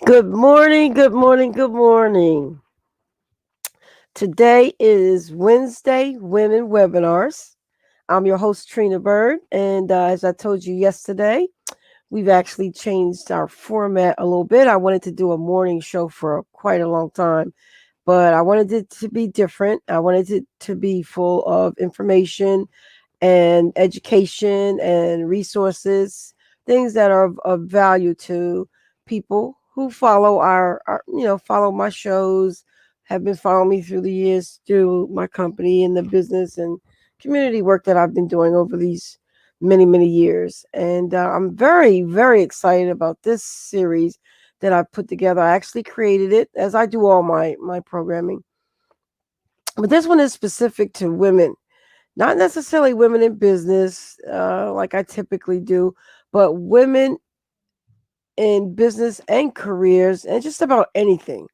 Good morning, good morning, good morning. Today is Wednesday Women Webinars. I'm your host, Trina Bird, and as I told you yesterday, we've actually changed our format a little bit. I wanted to do a morning show for quite a long time, but I wanted it to be different. I wanted it to be full of information and education and resources, things that are of value to people who follow follow my shows, have been following me through the years through my company and the business and community work that I've been doing over these many, many years. And I'm very, very excited about this series that I've put together. I actually created it, as I do all my programming. But this one is specific to women, not necessarily women in business like I typically do, but women in business and careers and just about anything.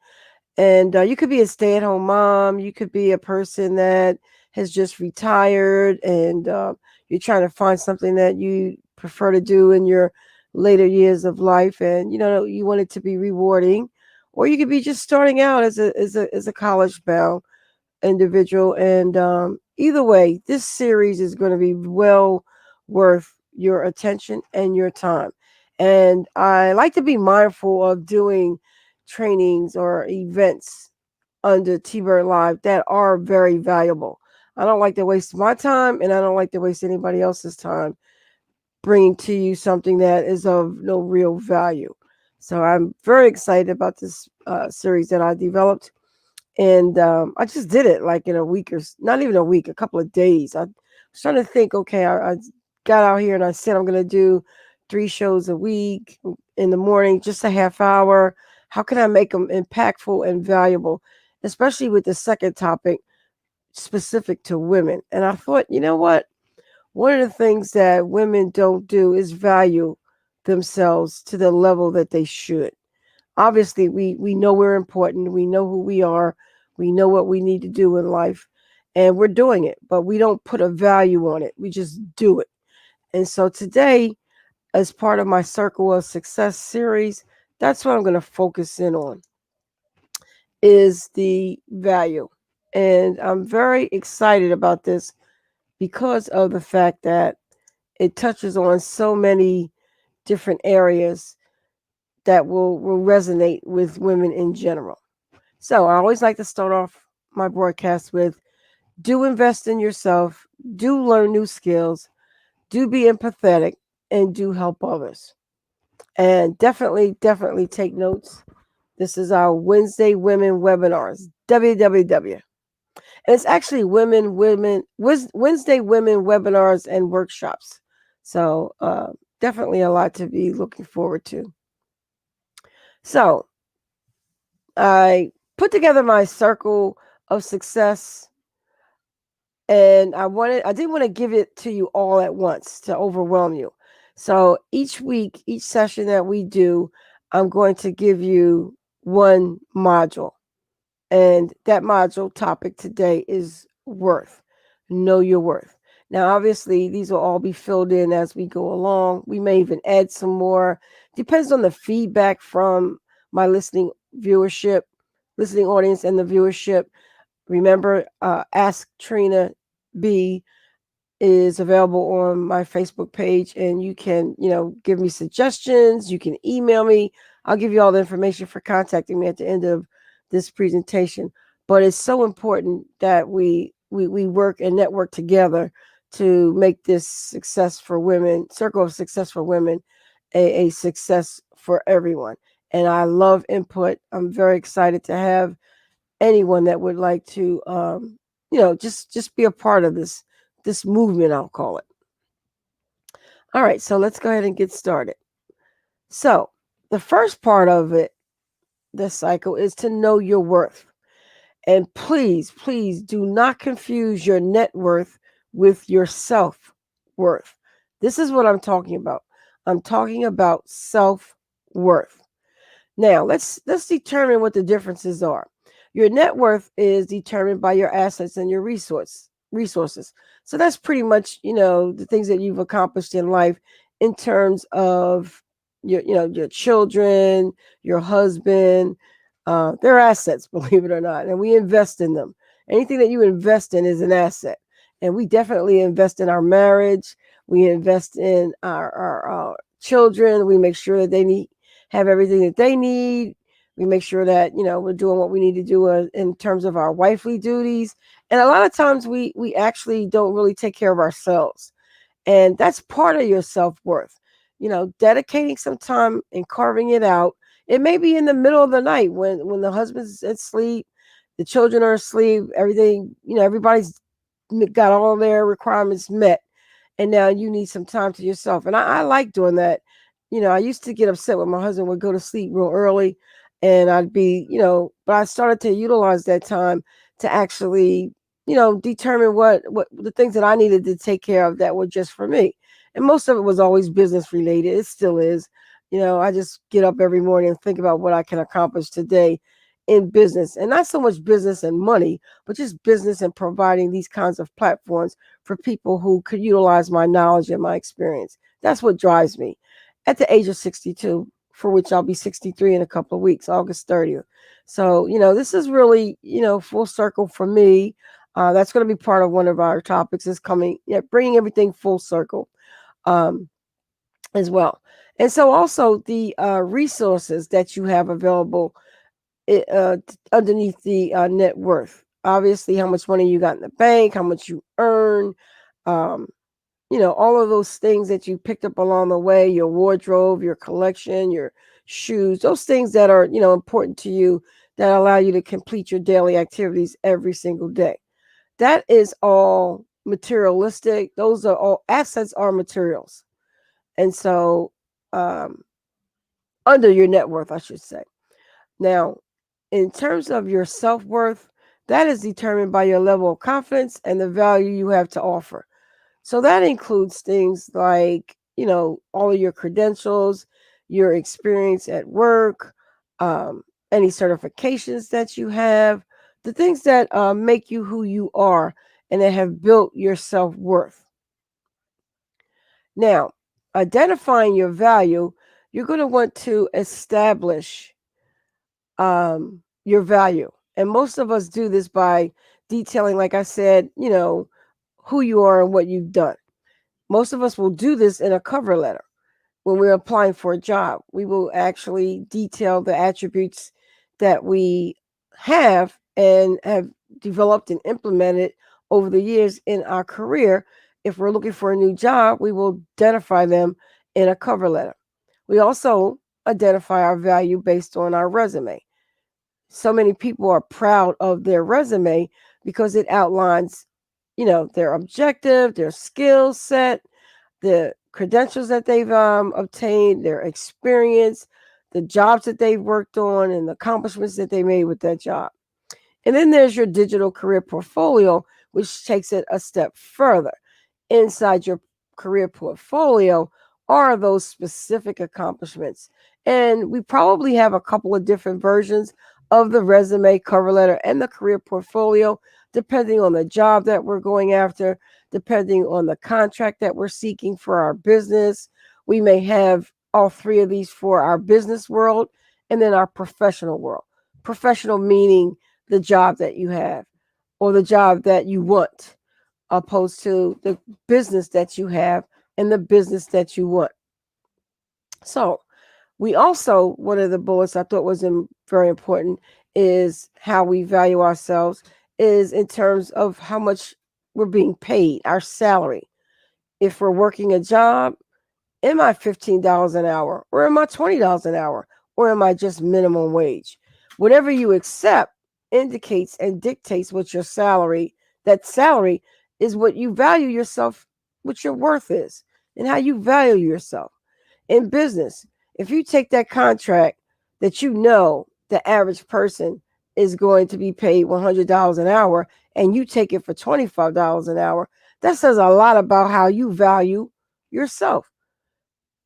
And you could be a stay-at-home mom. You could be a person that has just retired and you're trying to find something that you prefer to do in your later years of life, and you want it to be rewarding. Or you could be just starting out as a college-bound individual. And either way, this series is going to be well worth your attention and your time. And I like to be mindful of doing trainings or events under T-Bird Live that are very valuable. I don't like to waste my time, and I don't like to waste anybody else's time bringing to you something that is of no real value. So I'm very excited about this series that I developed. And I just did it like in a week, or not even a week, a couple of days. I was trying to think, okay, I got out here and I said I'm going to do 3 shows a week in the morning, just a half hour. How can I make them impactful and valuable, especially with the second topic specific to women? And I thought, you know what? One of the things that women don't do is value themselves to the level that they should. Obviously, we know we're important. We know who we are. We know what we need to do in life, and we're doing it, but we don't put a value on it. We just do it. And so today, as part of my Circle of Success series, that's what I'm going to focus in on, is the value. And I'm very excited about this because of the fact that it touches on so many different areas that will resonate with women in general. So I always like to start off my broadcast with, do invest in yourself, do learn new skills, do be empathetic, and do help others. And definitely take notes. This is our Wednesday Women Webinars, WWW. And it's actually Wednesday Women Webinars and Workshops. So definitely a lot to be looking forward to. So I put together my Circle of Success, and I didn't want to give it to you all at once to overwhelm you. So each week, each session that we do, I'm going to give you one module. And that module topic today is worth. Know your worth. Now, obviously, these will all be filled in as we go along. We may even add some more. Depends on the feedback from my listening viewership. listening audience and the viewership. Remember, Ask Trina B is available on my Facebook page, and you can, give me suggestions. You can email me. I'll give you all the information for contacting me at the end of this presentation. But it's so important that we work and network together to make this success for women, circle of success for women, a success for everyone. And I love input. I'm very excited to have anyone that would like to, just be a part of this movement, I'll call it. All right, so let's go ahead and get started. So the first part of it, this cycle, is to know your worth. And please, please do not confuse your net worth with your self worth. This is what I'm talking about. I'm talking about self worth. Now, let's determine what the differences are. Your net worth is determined by your assets and your resources. So that's pretty much, the things that you've accomplished in life in terms of your children, your husband, they're assets, believe it or not, and we invest in them. Anything that you invest in is an asset, and we definitely invest in our marriage. We invest in our children. We make sure that they have everything that they need. We make sure that we're doing what we need to do in terms of our wifely duties. And a lot of times we actually don't really take care of ourselves, and that's part of your self-worth. Dedicating some time and carving it out. It may be in the middle of the night when the husband's asleep, the children are asleep, everything, everybody's got all their requirements met, and now you need some time to yourself. And I like doing that. I used to get upset when my husband would go to sleep real early, and I'd be, but I started to utilize that time to actually, determine what the things that I needed to take care of that were just for me. And most of it was always business related. It still is. I just get up every morning and think about what I can accomplish today in business, and not so much business and money, but just business and providing these kinds of platforms for people who could utilize my knowledge and my experience. That's what drives me at the age of 62, for which I'll be 63 in a couple of weeks, August 30th. So, this is really, full circle for me. That's going to be part of one of our topics is coming, bringing everything full circle as well. And so also the resources that you have available underneath the net worth. Obviously, how much money you got in the bank, how much you earn, um, all of those things that you picked up along the way, your wardrobe, your collection, your shoes, those things that are, important to you that allow you to complete your daily activities every single day. That is all materialistic. Those are all assets are materials. And so under your net worth, I should say. Now, in terms of your self-worth, that is determined by your level of confidence and the value you have to offer. So that includes things like, all of your credentials, your experience at work, any certifications that you have, the things that make you who you are and that have built your self-worth. Now, identifying your value, you're going to want to establish your value. And most of us do this by detailing, like I said, who you are and what you've done. Most of us will do this in a cover letter. When we're applying for a job, we will actually detail the attributes that we have and have developed and implemented over the years in our career. If we're looking for a new job, we will identify them in a cover letter. We also identify our value based on our resume. So many people are proud of their resume because it outlines, their objective, their skill set, the credentials that they've obtained, their experience, the jobs that they've worked on, and the accomplishments that they made with that job. And then there's your digital career portfolio, which takes it a step further. Inside your career portfolio are those specific accomplishments. And we probably have a couple of different versions of the resume, cover letter, and the career portfolio, depending on the job that we're going after, depending on the contract that we're seeking for our business. We may have all three of these for our business world and then our professional world. Professional meaning the job that you have or the job that you want, opposed to the business that you have and the business that you want. So, we also, one of the bullets I thought was very important is how we value ourselves, is in terms of how much we're being paid, our salary. If we're working a job, am I $15 an hour or am I $20 an hour or am I just minimum wage? Whatever you accept indicates and dictates what your salary, that salary is what you value yourself, what your worth is, and how you value yourself. In business, if you take that contract that you know the average person is going to be paid $100 an hour and you take it for $25 an hour, that says a lot about how you value yourself,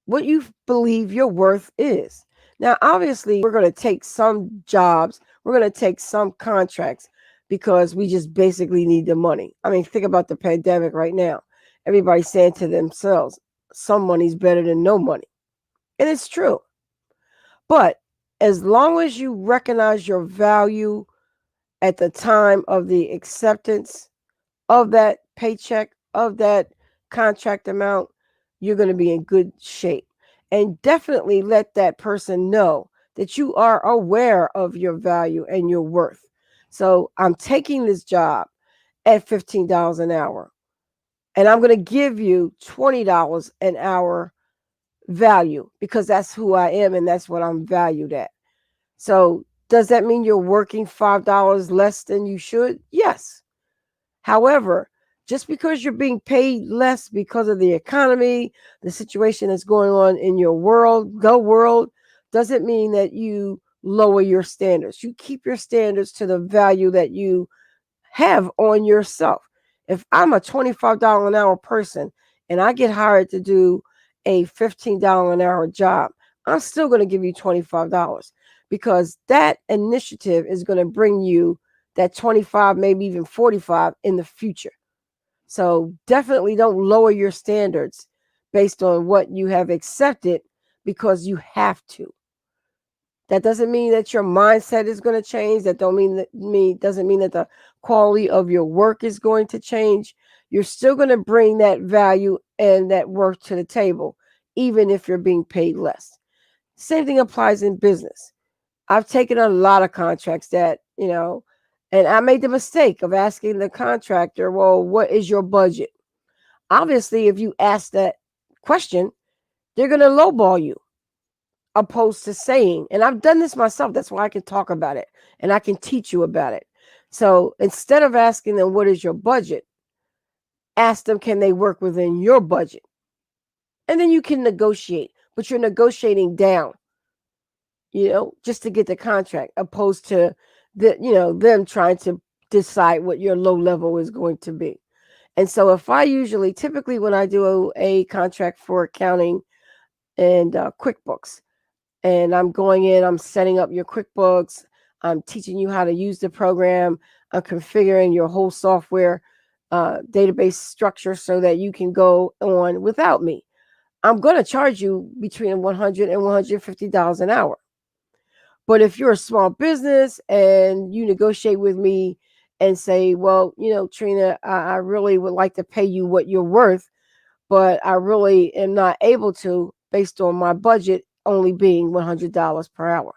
what you believe your worth is. Now, obviously, we're going to take some jobs, we're going to take some contracts because we just basically need the money. I mean, think about the pandemic right now. Everybody's saying to themselves, some money's better than no money. And it's true. But as long as you recognize your value at the time of the acceptance of that paycheck, of that contract amount, you're going to be in good shape. And definitely let that person know that you are aware of your value and your worth. So I'm taking this job at $15 an hour, and I'm going to give you $20 an hour value because that's who I am and that's what I'm valued at. So does that mean you're working $5 less than you should? Yes. However, just because you're being paid less because of the economy, the situation that's going on in your world, the world, doesn't mean that you lower your standards. You keep your standards to the value that you have on yourself. If I'm a $25 an hour person and I get hired to do a $15 an hour job, I'm still going to give you $25 because that initiative is going to bring you that 25, maybe even 45 in the future. So definitely don't lower your standards based on what you have accepted because you have to. That doesn't mean that your mindset is going to change. That doesn't mean that the quality of your work is going to change. You're still going to bring that value and that work to the table, even if you're being paid less. Same thing applies in business. I've taken a lot of contracts that, and I made the mistake of asking the contractor, well, what is your budget? Obviously, if you ask that question, they're going to lowball you, opposed to saying, and I've done this myself, that's why I can talk about it and I can teach you about it. So instead of asking them, what is your budget? Ask them, can they work within your budget? And then you can negotiate, but you're negotiating down, just to get the contract, opposed to them trying to decide what your low level is going to be. And so if I typically when I do a contract for accounting and QuickBooks, and I'm going in, I'm setting up your QuickBooks, I'm teaching you how to use the program, I'm configuring your whole software database structure so that you can go on without me. I'm going to charge you between $100 and $150 an hour. But if you're a small business and you negotiate with me and say, well, Trina, I really would like to pay you what you're worth, but I really am not able to based on my budget only being $100 per hour.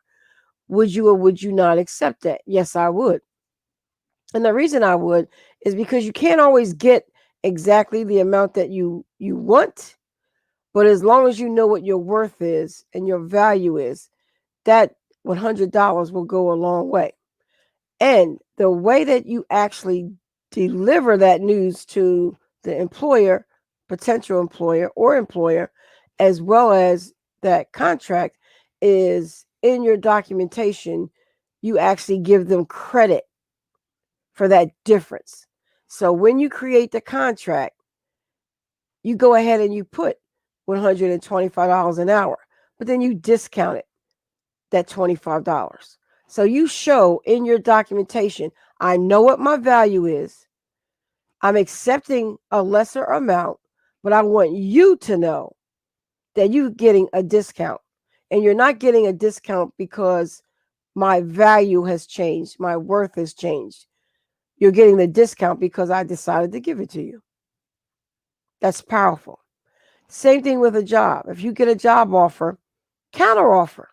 Would you or would you not accept that? Yes, I would. And the reason I would is because you can't always get exactly the amount that you want, but as long as you know what your worth is and your value is, that $100 will go a long way. And the way that you actually deliver that news to the employer, potential employer or employer, as well as that contract, is in your documentation. You actually give them credit for that difference. So when you create the contract, you go ahead and you put $125 an hour, but then you discount it, that $25. So you show in your documentation, I know what my value is. I'm accepting a lesser amount, but I want you to know that you're getting a discount. And you're not getting a discount because my value has changed. My worth has changed. You're getting the discount because I decided to give it to you. That's powerful. Same thing with a job. If you get a job offer, counter offer.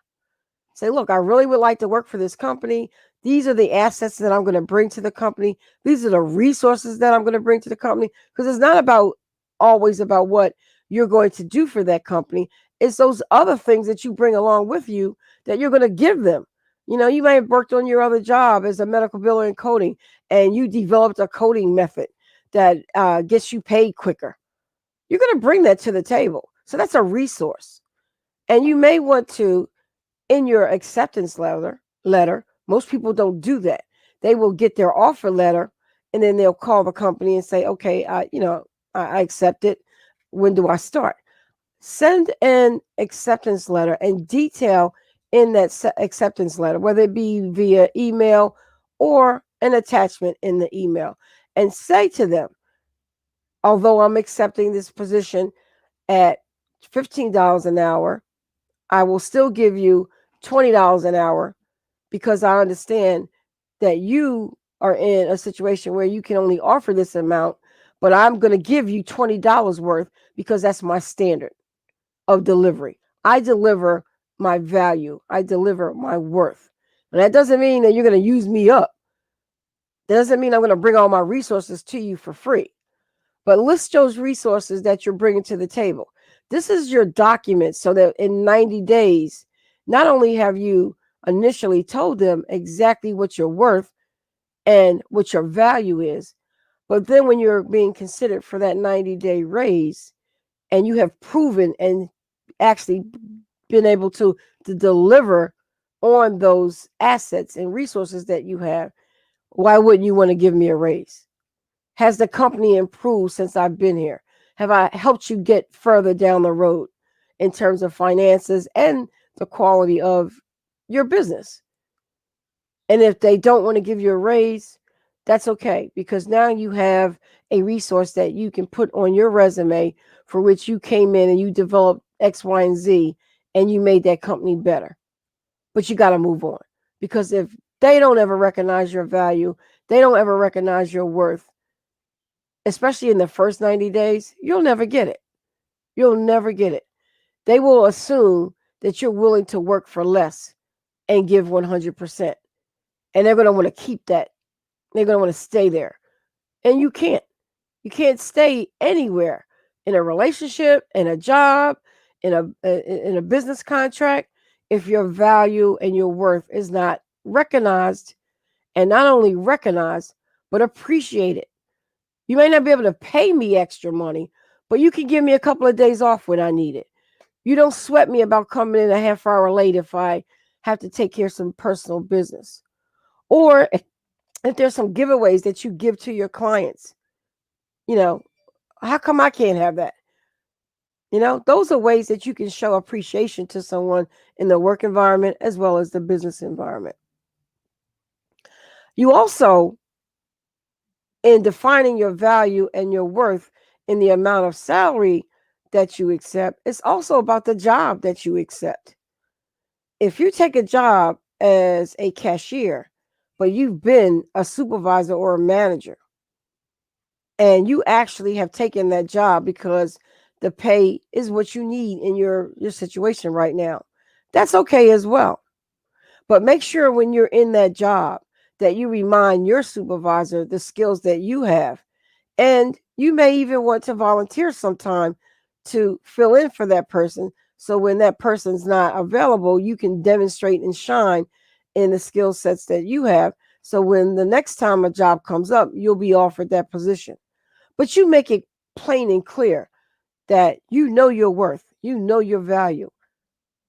Say, look, I really would like to work for this company. These are the assets that I'm going to bring to the company. These are the resources that I'm going to bring to the company. Because it's not always about what you're going to do for that company. It's those other things that you bring along with you that you're going to give them. You may have worked on your other job as a medical biller in coding, and you developed a coding method that gets you paid quicker. You're going to bring that to the table. So that's a resource. And you may want to, in your acceptance letter, most people don't do that. They will get their offer letter and then they'll call the company and say, okay, I accept it. When do I start? Send an acceptance letter and detail in that acceptance letter, whether it be via email or an attachment in the email, and say to them, although I'm accepting this position at $15 an hour, I will still give you $20 an hour because I understand that you are in a situation where you can only offer this amount, but I'm going to give you $20 worth because that's my standard of delivery. I deliver my value. I deliver my worth. And that doesn't mean that you're going to use me up. That doesn't mean I'm going to bring all my resources to you for free. But list those resources that you're bringing to the table. This is your document so that in 90 days, not only have you initially told them exactly what you're worth and what your value is, but then when you're being considered for that 90-day raise and you have proven and actually been able to deliver on those assets and resources that you have, why wouldn't you want to give me a raise? Has the company improved since I've been here? Have I helped you get further down the road in terms of finances and the quality of your business? And if they don't want to give you a raise, that's okay, because now you have a resource that you can put on your resume for which you came in and you developed X, Y, and Z, and you made that company better. But you got to move on, because if they don't ever recognize your value, they don't ever recognize your worth, especially in the first 90 days, you'll never get it. You'll never get it. They will assume that you're willing to work for less and give 100%. And they're going to want to keep that. They're going to want to stay there. And you can't. You can't stay anywhere in a relationship, in a job, in a business contract, if your value and your worth is not recognized, and not only recognized, but appreciated. You may not be able to pay me extra money, but you can give me a couple of days off when I need it. You don't sweat me about coming in a half hour late if I have to take care of some personal business. Or if there's some giveaways that you give to your clients, how come I can't have that? Those are ways that you can show appreciation to someone in the work environment as well as the business environment. You also, in defining your value and your worth in the amount of salary that you accept, it's also about the job that you accept. If you take a job as a cashier, but you've been a supervisor or a manager, and you actually have taken that job because the pay is what you need in your situation right now, that's okay as well. But make sure when you're in that job that you remind your supervisor the skills that you have. And you may even want to volunteer sometime to fill in for that person. So when that person's not available, you can demonstrate and shine in the skill sets that you have. So when the next time a job comes up, you'll be offered that position. But you make it plain and clear that you know your worth, you know your value.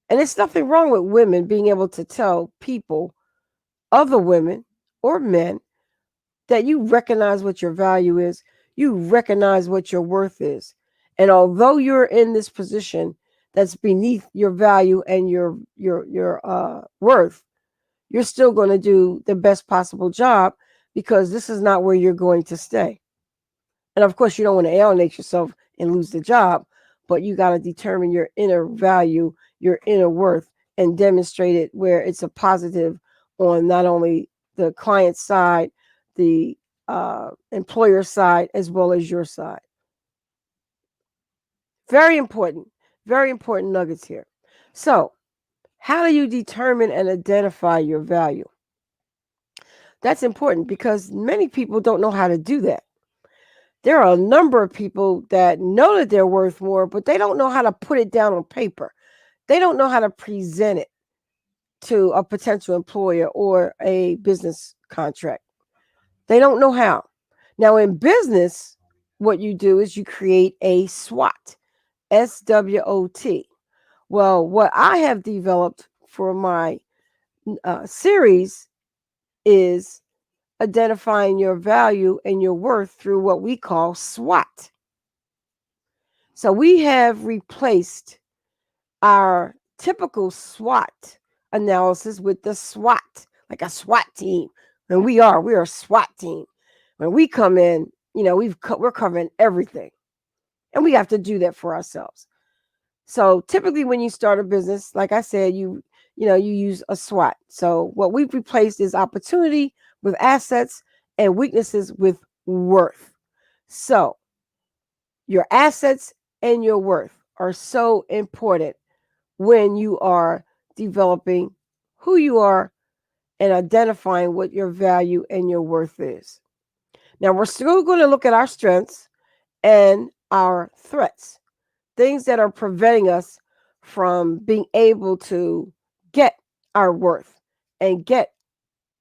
And it's nothing wrong with women being able to tell people, other women or men, that you recognize what your value is, you recognize what your worth is. And although you're in this position that's beneath your value and your worth, you're still going to do the best possible job, because this is not where you're going to stay. And of course, you don't want to alienate yourself and lose the job, but you got to determine your inner value, your inner worth, and demonstrate it where it's a positive on not only the client side, the employer side, as well as your side. Very important, very important nuggets here. So, how do you determine and identify your value? That's important because many people don't know how to do that. There are a number of people that know that they're worth more, but they don't know how to put it down on paper. They don't know how to present it to a potential employer or a business contract. They don't know how. Now, in business, what you do is you create a SWOT, SWOT. Well, what I have developed for my series is identifying your value and your worth through what we call SWOT. So we have replaced our typical SWOT analysis with the SWAT, like a SWAT team. And we're a SWAT team. When we come in, we're covering everything, and we have to do that for ourselves. So typically, when you start a business, like I said, you use a SWOT. So what we've replaced is opportunity with assets and weaknesses with worth. So your assets and your worth are so important when you are developing who you are and identifying what your value and your worth is. Now, we're still going to look at our strengths and our threats, things that are preventing us from being able to get our worth and get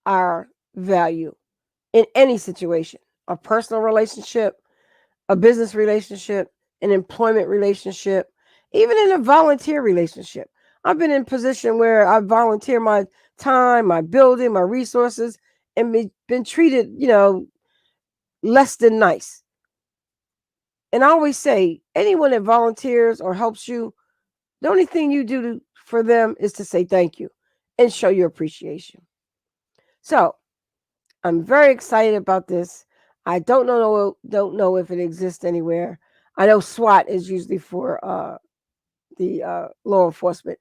our value in any situation, a personal relationship, a business relationship, an employment relationship, even in a volunteer relationship. I've been in a position where I volunteer my time, my building, my resources, and been treated, less than nice. And I always say, anyone that volunteers or helps you, the only thing you do for them is to say thank you and show your appreciation. So I'm very excited about this. I don't know if it exists anywhere. I know SWOT is usually for the law enforcement,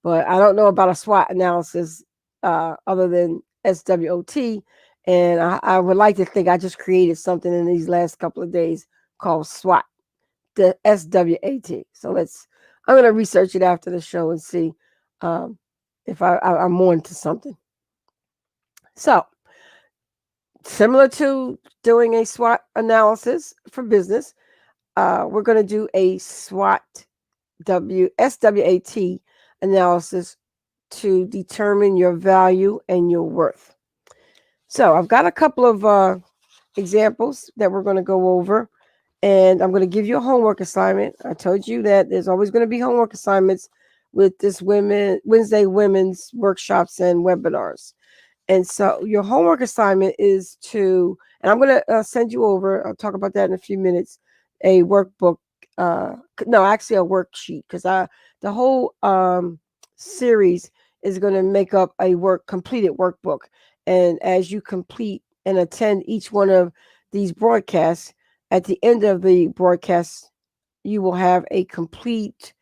but I don't know about a SWOT analysis other than SWOT. And I would like to think I just created something in these last couple of days called SWOT, the SWAT. So I'm going to research it after the show and see if I'm more into something. So, similar to doing a SWOT analysis for business, we're going to do a SWOT SWAT analysis to determine your value and your worth. So I've got a couple of examples that we're going to go over, and I'm going to give you a homework assignment. I told you that there's always going to be homework assignments with this Wednesday women's workshops and webinars. And so your homework assignment is and I'm going to send you over, I'll talk about that in a few minutes, a workbook. No, actually a worksheet, because the whole series is going to make up a completed workbook. And as you complete and attend each one of these broadcasts, at the end of the broadcast, you will have a completed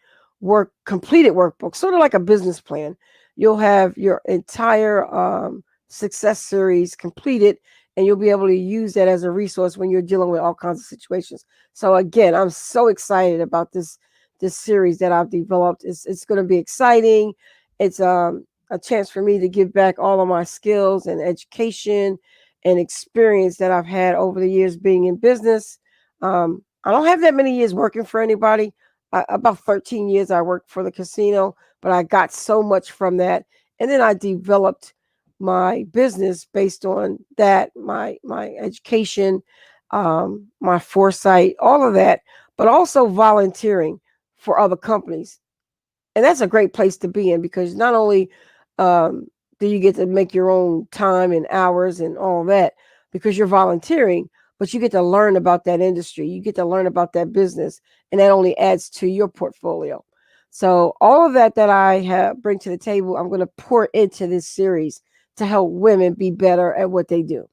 workbook, sort of like a business plan. You'll have your entire success series completed, and you'll be able to use that as a resource when you're dealing with all kinds of situations. So again, I'm so excited about this series that I've developed. It's going to be exciting. It's a chance for me to give back all of my skills and education and experience that I've had over the years being in business. I don't have that many years working for anybody. About 13 years I worked for the casino, but I got so much from that. And then I developed my business based on that, my education, my foresight, all of that, but also volunteering for other companies. And that's a great place to be in, because not only do you get to make your own time and hours and all that because you're volunteering, but you get to learn about that industry. You get to learn about that business, and that only adds to your portfolio. So all of that I bring to the table, I'm going to pour into this series to help women be better at what they do.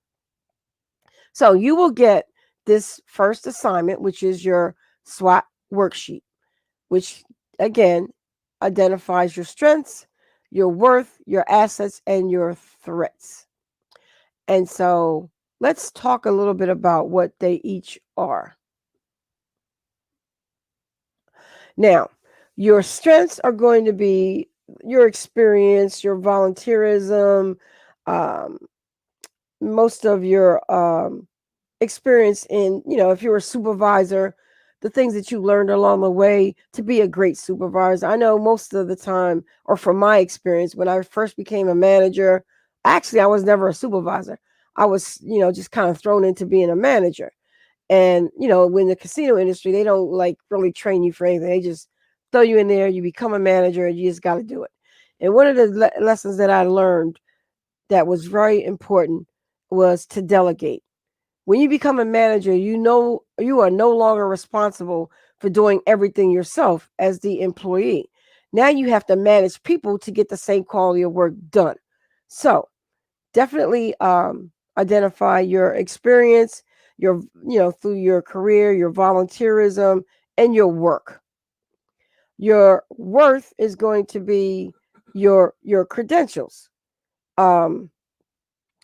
So you will get this first assignment, which is your SWOT worksheet, which again identifies your strengths, your worth, your assets, and your threats. And so let's talk a little bit about what they each are. Now, your strengths are going to be your experience, your volunteerism, um, most of your experience in, if you're a supervisor, the things that you learned along the way to be a great supervisor. I know most of the time, or from my experience, when I first became a manager, actually, I was never a supervisor. I was, just kind of thrown into being a manager. And, when the casino industry, they don't like really train you for anything. They just throw you in there, you become a manager, and you just got to do it. And one of the lessons that I learned that was very important was to delegate. When you become a manager, you are no longer responsible for doing everything yourself as the employee. Now you have to manage people to get the same quality of work done. So definitely identify your experience, your through your career, your volunteerism, and your work. Your worth is going to be your credentials. Um,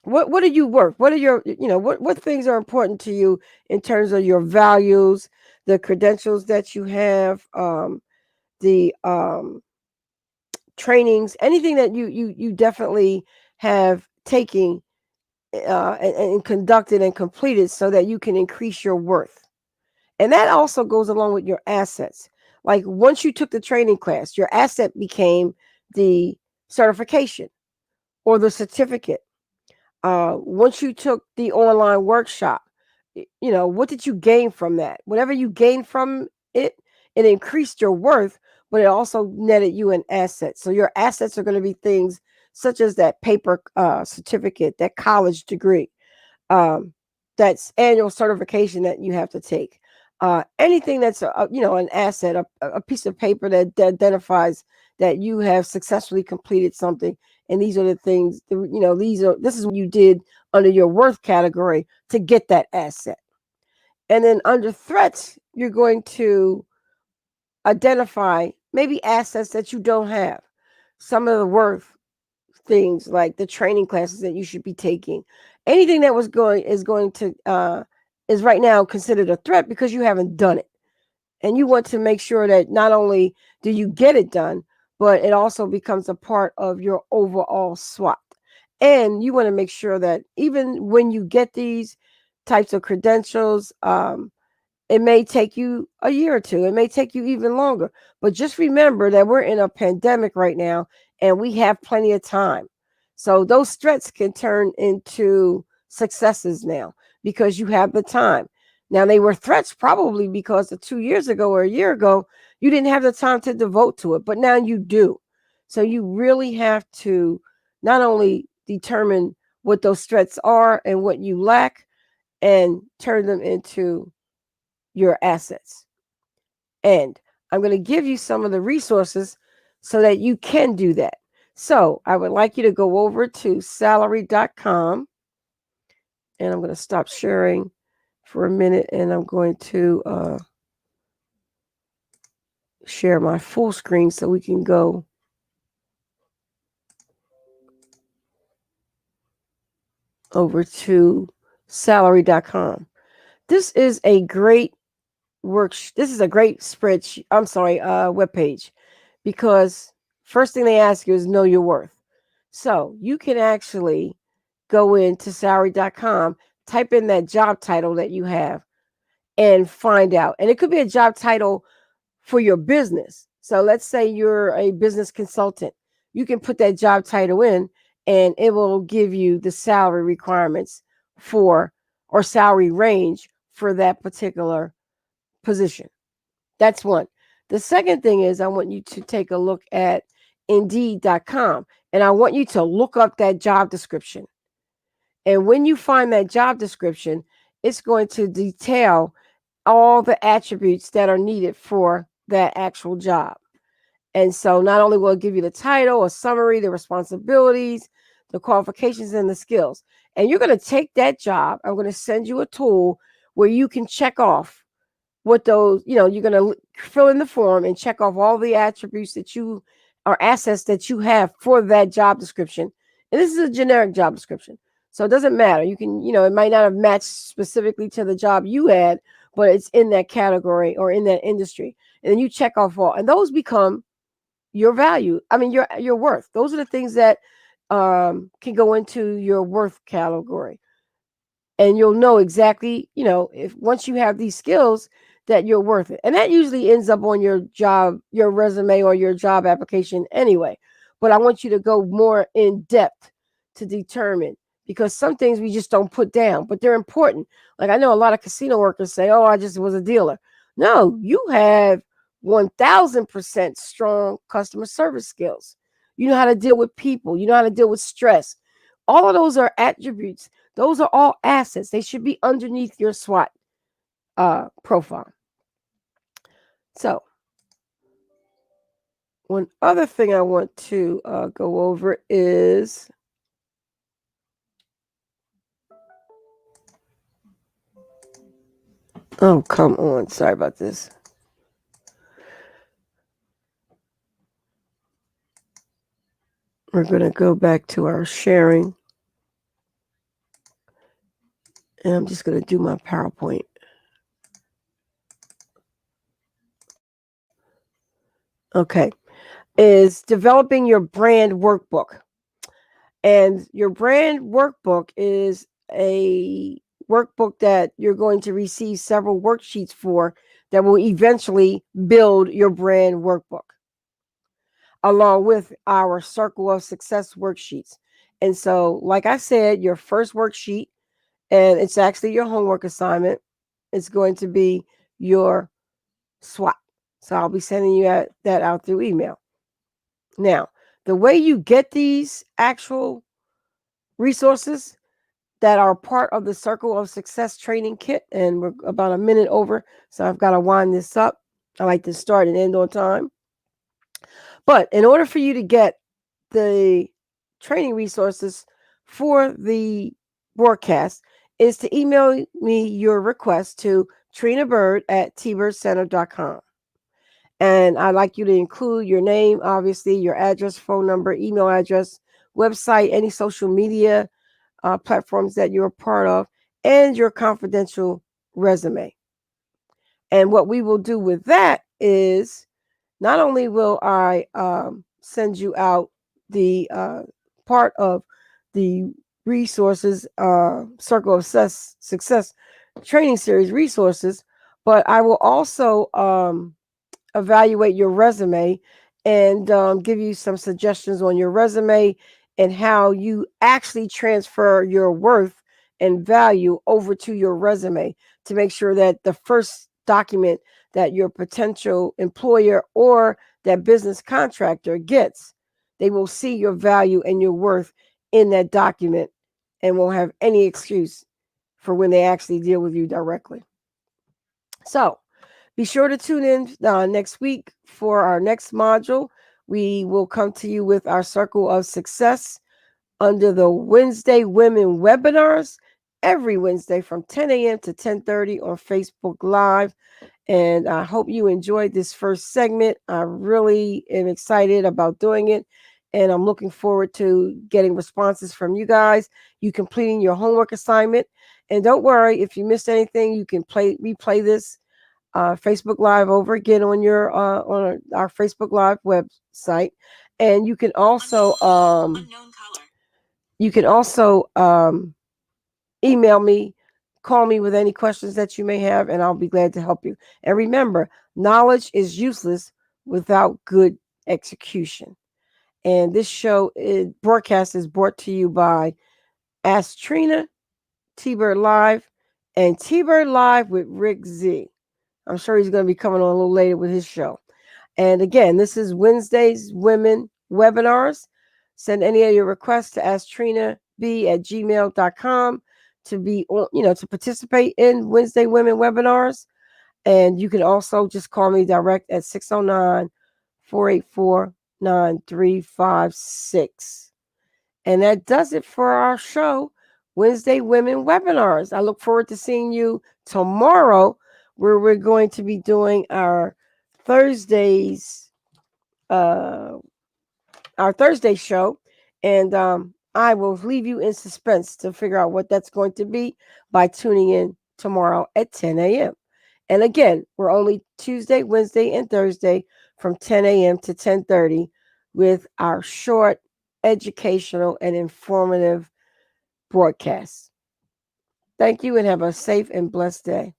what do you work? What are your what things are important to you in terms of your values, the credentials that you have, the trainings, anything that you definitely have taken and conducted and completed so that you can increase your worth. And that also goes along with your assets. Like once you took the training class, your asset became the certification or the certificate. Once you took the online workshop, what did you gain from that? Whatever you gained from it, it increased your worth, but it also netted you an asset. So your assets are going to be things such as that paper certificate, that college degree, um, that's annual certification that you have to take. Anything that's an asset, a piece of paper that identifies that you have successfully completed something, and these are the things. This is what you did under your worth category to get that asset. And then under threats, you're going to identify maybe assets that you don't have. Some of the worth things like the training classes that you should be taking. Anything that is right now considered a threat because you haven't done it. And you want to make sure that not only do you get it done, but it also becomes a part of your overall SWOT. And you want to make sure that even when you get these types of credentials, it may take you a year or two. It may take you even longer. But just remember that we're in a pandemic right now and we have plenty of time. So those threats can turn into successes now because you have the time. Now, they were threats probably because 2 years ago or a year ago, you didn't have the time to devote to it, but now you do. So you really have to not only determine what those threats are and what you lack and turn them into your assets. And I'm going to give you some of the resources so that you can do that. So I would like you to go over to salary.com, and I'm going to stop sharing for a minute, and I'm going to share my full screen so we can go over to salary.com. This is a great this is a great spreadsheet. I'm sorry, webpage, because first thing they ask you is know your worth. So you can actually go into salary.com, type in that job title that you have, and find out. And it could be a job title for your business. So let's say you're a business consultant. You can put that job title in, and it will give you the salary requirements for or salary range for that particular position. That's one. The second thing is I want you to take a look at Indeed.com, and I want you to look up that job description. And when you find that job description, it's going to detail all the attributes that are needed for that actual job. And so not only will it give you the title, a summary, the responsibilities, the qualifications, and the skills. And you're going to take that job. I'm going to send you a tool where you can check off what those, you're going to fill in the form and check off all the attributes that you or assets that you have for that job description. And this is a generic job description. So it doesn't matter. You can, it might not have matched specifically to the job you had, but it's in that category or in that industry. And then you check off all, and those become your value. I mean, your worth. Those are the things that can go into your worth category. And you'll know exactly, if once you have these skills, that you're worth it. And that usually ends up on your job, your resume, or your job application anyway. But I want you to go more in depth to determine, because some things we just don't put down, but they're important. Like I know a lot of casino workers say, oh, I just was a dealer. No, you have 1000% strong customer service skills. You know how to deal with people. You know how to deal with stress. All of those are attributes. Those are all assets. They should be underneath your SWOT profile. So, one other thing I want to go over is oh, come on. Sorry about this. We're going to go back to our sharing. And I'm just going to do my PowerPoint. Okay. Is developing your brand workbook. And your brand workbook is a workbook that you're going to receive several worksheets for that will eventually build your brand workbook, along with our Circle of Success worksheets. And so, like I said, your first worksheet, and it's actually your homework assignment, it's going to be your SWOT. So I'll be sending you that out through email. Now, the way you get these actual resources that are part of the Circle of Success training kit, and we're about a minute over, so I've got to wind this up. I like to start and end on time. But in order for you to get the training resources for the broadcast, is to email me your request to TrinaBird@tbirdcenter.com. And I'd like you to include your name, obviously, your address, phone number, email address, website, any social media platforms that you're a part of, and your confidential resume. And what we will do with that is not only will I send you out the part of the resources, Circle of Success training series resources, but I will also evaluate your resume and give you some suggestions on your resume and how you actually transfer your worth and value over to your resume to make sure that the first document that your potential employer or that business contractor gets, they will see your value and your worth in that document and won't have any excuse for when they actually deal with you directly. So, be sure to tune in next week for our next module. We will come to you with our Circle of Success under the Wednesday Women webinars every Wednesday from 10 a.m. to 10:30 on Facebook Live. And I hope you enjoyed this first segment. I really am excited about doing it. And I'm looking forward to getting responses from you guys, you completing your homework assignment. And don't worry, if you missed anything, you can replay this Facebook Live over again on your on our Facebook Live website, and you can also email me, call me with any questions that you may have, and I'll be glad to help you. And remember, knowledge is useless without good execution. And this broadcast is brought to you by Ask Trina, T-Bird Live, and T-Bird Live with Rick Z. I'm sure he's going to be coming on a little later with his show. And again, this is Wednesday's Women webinars. Send any of your requests to asktrinaB@gmail.com to be on, to participate in Wednesday Women webinars. And you can also just call me direct at 609-484-9356. And that does it for our show, Wednesday Women webinars. I look forward to seeing you tomorrow, where we're going to be doing our Thursday show. And I will leave you in suspense to figure out what that's going to be by tuning in tomorrow at 10 a.m. And again, we're only Tuesday, Wednesday, and Thursday from 10 a.m. to 10:30 with our short, educational, and informative broadcasts. Thank you and have a safe and blessed day.